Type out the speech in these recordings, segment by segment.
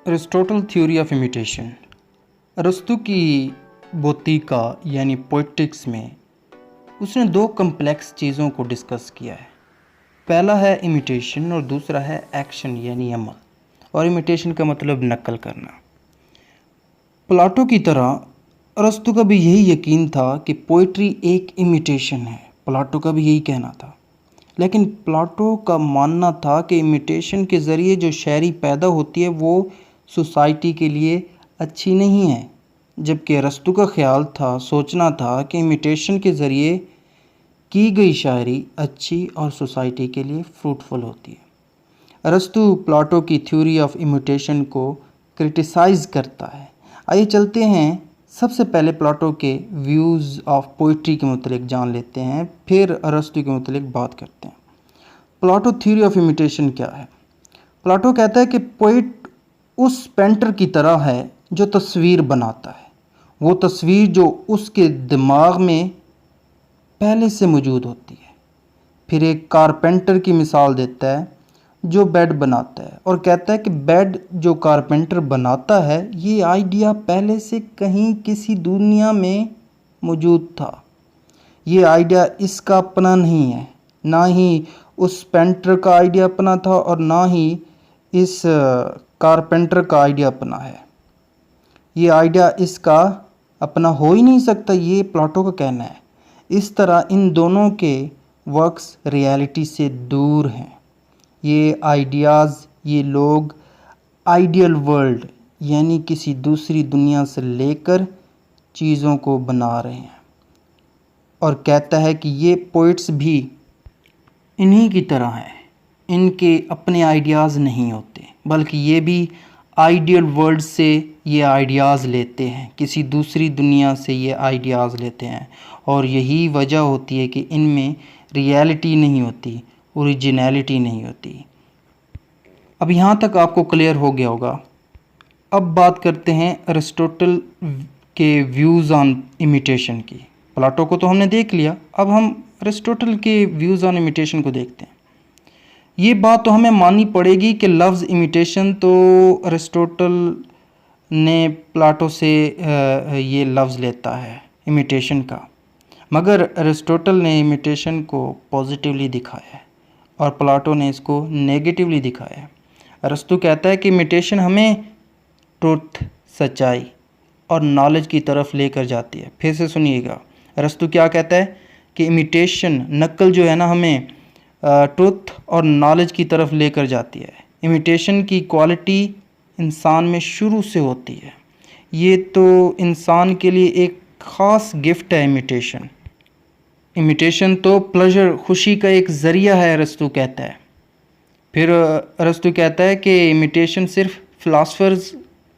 Aristotle theory of imitation. अरस्तु की बोतीका यानी पोएटिक्स में उसने दो कम्प्लेक्स चीज़ों को डिस्कस किया है। पहला है इमिटेशन और दूसरा है एक्शन यानी अमल। और इमिटेशन का मतलब नकल करना। प्लाटो की तरह अरस्तु का भी यही यकीन था कि पोइट्री एक इमिटेशन है। प्लाटो का भी यही कहना था। लेकिन प्लाटो का मानना था कि इमिटेशन के ज़रिए जो शायरी पैदा होती है वो सोसाइटी के लिए अच्छी नहीं है, जबकि अरस्तु का ख्याल था, सोचना था कि इमिटेशन के ज़रिए की गई शायरी अच्छी और सोसाइटी के लिए फ्रूटफुल होती है। अरस्तु प्लाटो की थ्योरी ऑफ इमिटेशन को क्रिटिसाइज़ करता है। आइए चलते हैं, सबसे पहले प्लाटो के व्यूज़ ऑफ पोइट्री के मुतलिक जान लेते हैं, फिर अरस्तु के मुतलिक बात करते हैं। प्लाटो थ्योरी ऑफ इमिटेशन क्या है? प्लाटो कहता है कि पोइट उस पेंटर की तरह है जो तस्वीर बनाता है। वो तस्वीर जो उसके दिमाग में पहले से मौजूद होती है। फिर एक कारपेंटर की मिसाल देता है जो बेड बनाता है और कहता है कि बेड जो कारपेंटर बनाता है ये आइडिया पहले से कहीं किसी दुनिया में मौजूद था। ये आइडिया इसका अपना नहीं है, ना ही उस पेंटर का आइडिया अपना था और ना ही इस कारपेंटर का आइडिया अपना है। ये आइडिया इसका अपना हो ही नहीं सकता, ये प्लाटो का कहना है। इस तरह इन दोनों के वर्क्स रियलिटी से दूर हैं। ये आइडियाज़, ये लोग आइडियल वर्ल्ड यानी किसी दूसरी दुनिया से लेकर चीज़ों को बना रहे हैं। और कहता है कि ये पोइट्स भी इन्हीं की तरह हैं। इनके अपने आइडियाज़ नहीं होते, बल्कि ये भी आइडियल वर्ल्ड से ये आइडियाज़ लेते हैं, किसी दूसरी दुनिया से ये आइडियाज़ लेते हैं। और यही वजह होती है कि इनमें रियलिटी नहीं होती, ओरिजिनलिटी नहीं होती। अब यहाँ तक आपको क्लियर हो गया होगा। अब बात करते हैं अरिस्टोटल के व्यूज़ ऑन इमिटेशन की। प्लाटो को तो हमने देख लिया, अब हम अरिस्टोटल के व्यूज़ ऑन इमिटेशन को देखते हैं। ये बात तो हमें माननी पड़ेगी कि लफ्ज़ इमिटेशन तो अरिस्टोटल ने प्लाटो से ये लफ्ज़ लेता है इमिटेशन का, मगर अरिस्टोटल ने इमिटेशन को पॉजिटिवली दिखाया है और प्लाटो ने इसको नेगेटिवली दिखाया है। अरस्तु कहता है कि इमिटेशन हमें ट्रुथ, सच्चाई और नॉलेज की तरफ लेकर जाती है। फिर से सुनिएगा, अरस्तु क्या कहता है कि इमिटेशन, नकल जो है ना, हमें ट्रुथ और नॉलेज की तरफ लेकर जाती है। इमिटेशन की क्वालिटी इंसान में शुरू से होती है। ये तो इंसान के लिए एक ख़ास गिफ्ट है इमिटेशन। इमिटेशन तो प्लेजर, खुशी का एक ज़रिया है, अरस्तु कहता है। फिर अरस्तु कहता है कि इमिटेशन सिर्फ फ़िलासफ़र्स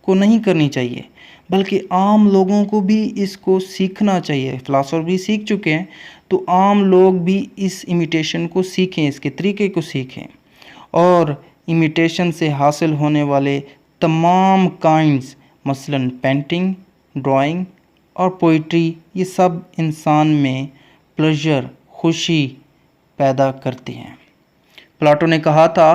को नहीं करनी चाहिए, बल्कि आम लोगों को भी इसको सीखना चाहिए। फ़िलासफ़र भी सीख चुके हैं, तो आम लोग भी इस इमिटेशन को सीखें, इसके तरीके को सीखें। और इमिटेशन से हासिल होने वाले तमाम काइंड्स, मसलन पेंटिंग, ड्राइंग और पोइट्री, ये सब इंसान में प्लेजर, खुशी पैदा करती हैं। प्लाटो ने कहा था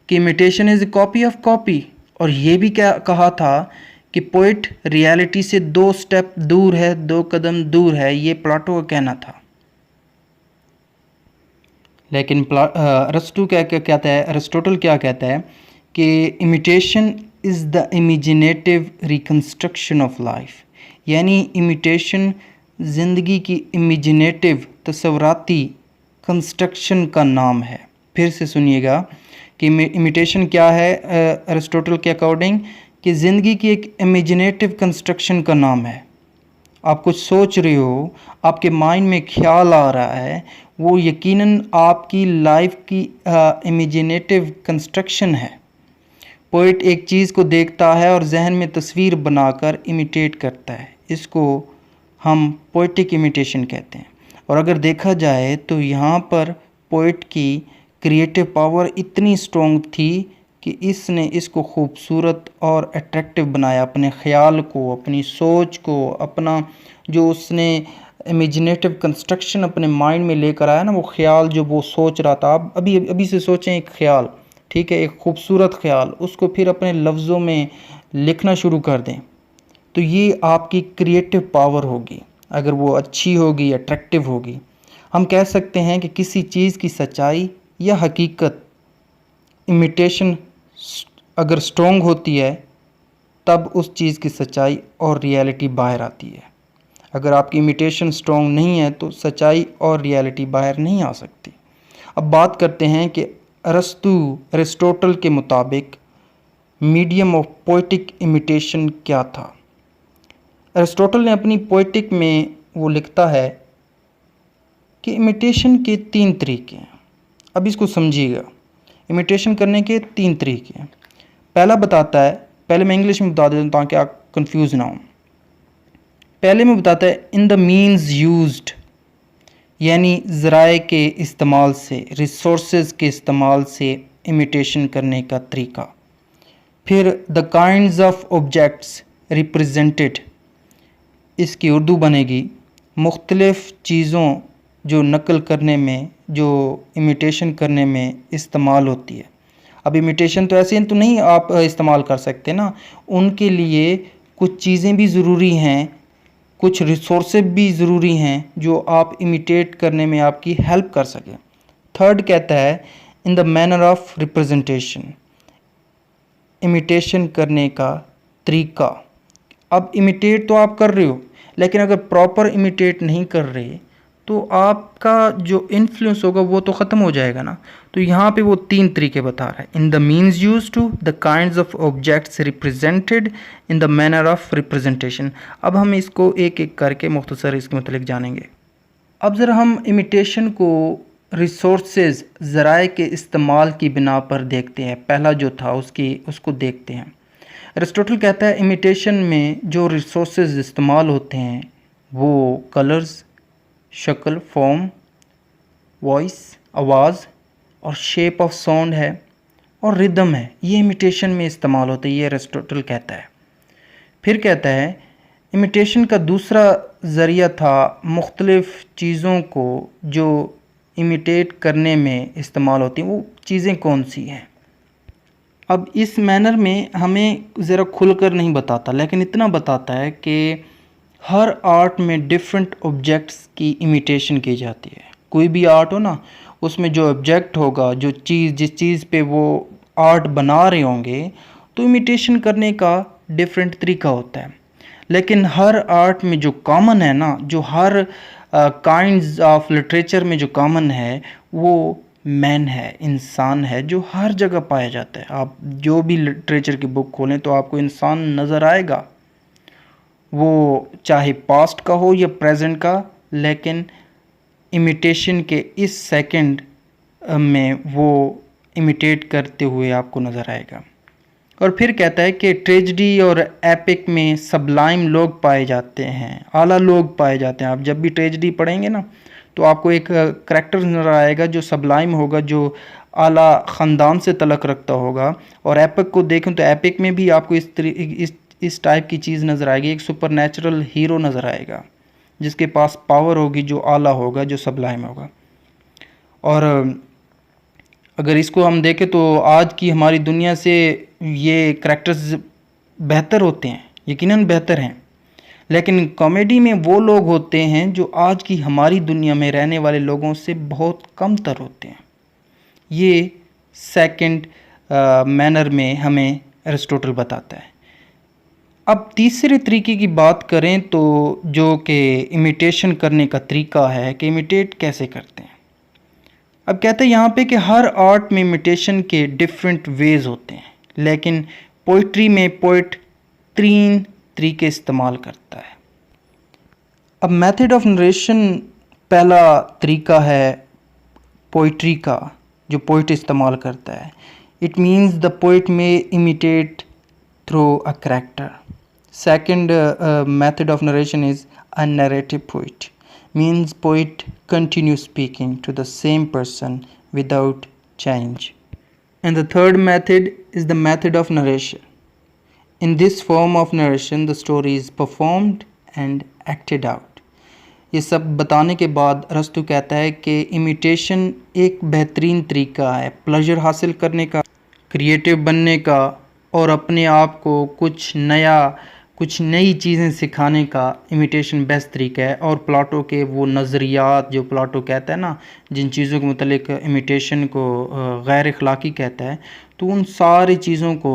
कि imitation is a copy of copy, और ये भी क्या कहा था कि पोइट रियलिटी से 2 स्टेप दूर है, 2 कदम दूर है। ये प्लाटो का कहना था। लेकिन अरस्तु क्या कहता है, अरिस्टोटल क्या कहता है कि imitation is the imaginative reconstruction of life, यानी इमिटेशन ज़िंदगी की इमेजिनेटिव, तस्वराती कंस्ट्रक्शन का नाम है। फिर से सुनिएगा कि इमिटेशन क्या है अरिस्टोटल के अकॉर्डिंग, कि ज़िंदगी की एक इमेजिनेटिव कंस्ट्रक्शन का नाम है। आप कुछ सोच रहे हो, आपके माइंड में ख्याल आ रहा है, वो यकीनन आपकी लाइफ की इमेजिनेटिव कंस्ट्रक्शन है। पोइट एक चीज़ को देखता है और जहन में तस्वीर बनाकर इमिटेट करता है। इसको हम पोइटिक इमिटेशन कहते हैं। और अगर देखा जाए तो यहाँ पर पोइट की क्रिएटिव पावर इतनी स्ट्रॉन्ग थी कि इसने इसको खूबसूरत और अट्रैक्टिव बनाया। अपने ख्याल को, अपनी सोच को, अपना जो उसने इमेजिनेटिव कंस्ट्रक्शन अपने माइंड में लेकर आया ना, वो ख्याल जो वो सोच रहा था। आप अभी से सोचें एक ख्याल, ठीक है, एक खूबसूरत ख्याल, उसको फिर अपने लफ्ज़ों में लिखना शुरू कर दें, तो ये आपकी क्रिएटिव पावर होगी। अगर वो अच्छी होगी, अट्रैक्टिव होगी, हम कह सकते हैं कि किसी चीज़ की सच्चाई या हकीकत, इमिटेशन अगर स्ट्रॉन्ग होती है तब उस चीज़ की सच्चाई और रियलिटी बाहर आती है। अगर आपकी इमिटेशन स्ट्रॉन्ग नहीं है तो सच्चाई और रियलिटी बाहर नहीं आ सकती। अब बात करते हैं कि अरिस्टोटल के मुताबिक मीडियम ऑफ पोइटिक इमिटेशन क्या था। अरिस्टोटल ने अपनी पोइटिक में वो लिखता है कि इमिटेशन के 3 तरीके हैं। अब इसको समझिएगा, इमिटेशन करने के 3 तरीके हैं। पहला बताता है, पहले मैं इंग्लिश में बता देता हूँ ताकि आप कंफ्यूज ना हो। पहले में बताता है इन द मीन्स यूज्ड, यानी ज़राए के इस्तेमाल से, रिसोर्सेज के इस्तेमाल से इमिटेशन करने का तरीका। फिर the kinds of objects represented, इसकी उर्दू बनेगी मुख्तलिफ़ चीज़ों जो नकल करने में, जो इमिटेशन करने में इस्तेमाल होती है। अब इमिटेशन तो ऐसे तो नहीं आप इस्तेमाल कर सकते ना, उनके लिए कुछ चीज़ें भी ज़रूरी हैं, कुछ रिसोर्सेज भी ज़रूरी हैं जो आप इमिटेट करने में आपकी हेल्प कर सकें। थर्ड कहता है in the manner of representation, imitation करने का तरीका। अब इमिटेट तो आप कर रहे हो, लेकिन अगर प्रॉपर इमिटेट नहीं कर रहे तो आपका जो इन्फ्लुएंस होगा वो तो ख़त्म हो जाएगा ना। तो यहाँ पे वो 3 तरीके बता रहा है, in the means use to, the kinds of objects represented, in the manner of representation. अब हम इसको एक एक करके मुख्तसर इसके मतलब जानेंगे। अब ज़रा हम इमिटेशन को रिसोर्सेज, ज़राए के इस्तेमाल की बिना पर देखते हैं। पहला जो था उसको देखते हैं। अरिस्टोटल कहता है इमिटेशन में जो रिसोर्सेज इस्तेमाल होते हैं वो कलर्स, शक्ल, फॉर्म, वॉइस, आवाज़ और शेप ऑफ साउंड है और रिदम है। ये इमिटेशन में इस्तेमाल होते हैं, ये अरिस्टोटल कहता है। फिर कहता है इमिटेशन का दूसरा ज़रिया था मुख्तलिफ़ चीज़ों को जो इमिटेट करने में इस्तेमाल होती हैं, वो चीज़ें कौन सी हैं। अब इस मैनर में हमें ज़रा खुलकर नहीं बताता, लेकिन इतना बताता है कि हर आर्ट में डिफरेंट ऑब्जेक्ट्स की इमिटेशन की जाती है। कोई भी आर्ट हो ना, उसमें जो ऑब्जेक्ट होगा, जो चीज़, जिस चीज़ पे वो आर्ट बना रहे होंगे, तो इमिटेशन करने का डिफरेंट तरीका होता है। लेकिन हर आर्ट में जो कॉमन है ना, जो हर काइंड्स ऑफ लिटरेचर में जो कॉमन है, वो मैन है, इंसान है, जो हर जगह पाया जाता है। आप जो भी लिटरेचर की बुक खोलें तो आपको इंसान नज़र आएगा, वो चाहे पास्ट का हो या प्रेजेंट का, लेकिन इमिटेशन के इस सेकंड में वो इमिटेट करते हुए आपको नज़र आएगा। और फिर कहता है कि ट्रेजेडी और एपिक में सबलाइम लोग पाए जाते हैं, आला लोग पाए जाते हैं। आप जब भी ट्रेजेडी पढ़ेंगे ना तो आपको एक करैक्टर नज़र आएगा जो सबलाइम होगा, जो आला ख़ानदान से तलक रखता होगा। और एपिक को देखें तो एपिक में भी आपको इस टाइप की चीज़ नज़र आएगी, एक सुपरनैचुरल हीरो नज़र आएगा जिसके पास पावर होगी, जो आला होगा, जो सबलाइम होगा। और अगर इसको हम देखें तो आज की हमारी दुनिया से ये करैक्टर्स बेहतर होते हैं, यकीनन बेहतर हैं, लेकिन कॉमेडी में वो लोग होते हैं जो आज की हमारी दुनिया में रहने वाले लोगों से बहुत कम तर होते हैं। ये सेकंड मैनर में हमें अरिस्टोटल बताता है। अब तीसरे तरीके की बात करें तो जो कि इमिटेशन करने का तरीका है कि इमिटेट कैसे करते हैं। अब कहते हैं यहाँ पे कि हर आर्ट में इमिटेशन के डिफरेंट वेज होते हैं, लेकिन पोइट्री में पोइट 3 तरीके इस्तेमाल करता है। अब मेथड ऑफ नरेशन पहला तरीका है पोइट्री का जो पोइट इस्तेमाल करता है। इट मीन्स द पोइट में imitate through a character. Second method of narration is a narrative poet. Means poet continues speaking to the same person without change. And the third method is the method of narration. In this form of narration, the story is performed and acted out. ये सब बताने के बाद अरस्तु कहता है कि imitation एक बेहतरीन तरीका है प्लेजर हासिल करने का, क्रिएटिव बनने का और अपने आप को कुछ नई चीज़ें सिखाने का इमिटेशन बेस्ट तरीका है। और प्लाटो के वो नज़रियात जो प्लाटो कहता है ना, जिन चीज़ों के मतलब इमिटेशन को गैर अखलाकी कहता है, तो उन सारी चीज़ों को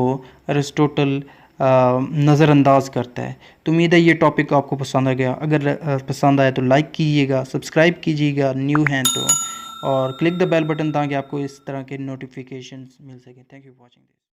अरिस्टोटल नज़रअंदाज करता है। तो उम्मीद है ये टॉपिक आपको पसंद आ गया। अगर पसंद आया तो लाइक कीजिएगा, सब्सक्राइब कीजिएगा न्यू हैं तो, और क्लिक द बेल बटन ताकि आपको इस तरह के नोटिफिकेशंस मिल सकें। Thank you for watching this.